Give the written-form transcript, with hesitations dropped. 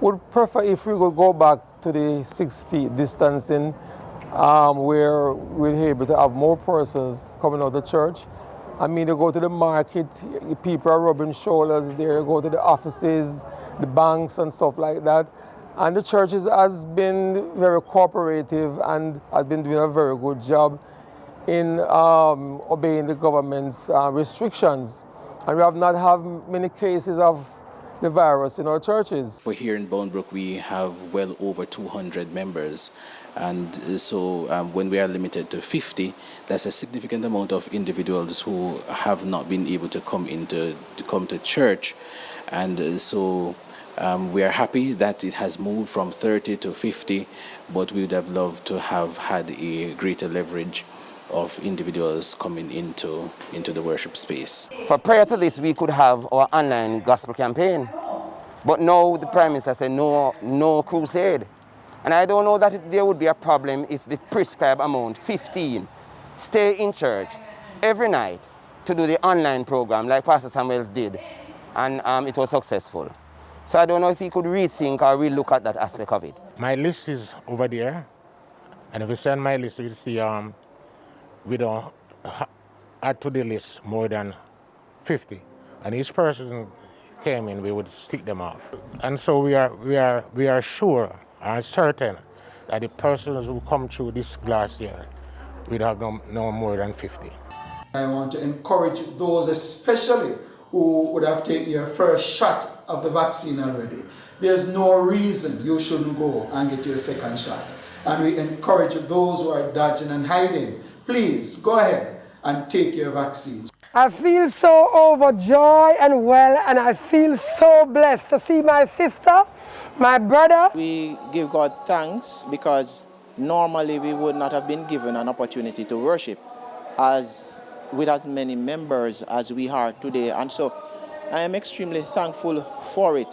would prefer if we could go back to the 6 feet distancing, where we're able to have more persons coming out of the church. I mean, they go to the market, people are rubbing shoulders there, go to the offices, the banks and stuff like that. And the church has been very cooperative and has been doing a very good job in obeying the government's restrictions. And we have not had many cases of the virus in our churches. We're here in Boundbrook, we have well over 200 members. And so when we are limited to 50, that's a significant amount of individuals who have not been able to come to church. And so we are happy that it has moved from 30 to 50, but we would have loved to have had a greater leverage of individuals coming into the worship space. For prior to this, we could have our online gospel campaign, but now the Prime Minister said no crusade. And I don't know that there would be a problem if the prescribed amount, 15, stay in church every night to do the online program like Pastor Samuels did, and it was successful. So I don't know if he could rethink or relook at that aspect of it. My list is over there, and if you send my list, you'll see we don't add to the list more than 50. And each person came in, we would stick them off. And so we are sure and certain that the persons who come through this glass year, we'd have no more than 50. I want to encourage those especially who would have taken your first shot of the vaccine already. There's no reason you shouldn't go and get your second shot. And we encourage those who are dodging and hiding, please go ahead and take your vaccines. I feel so overjoyed and well, and I feel so blessed to see my sister, my brother. We give God thanks because normally we would not have been given an opportunity to worship with as many members as we are today. And so I am extremely thankful for it.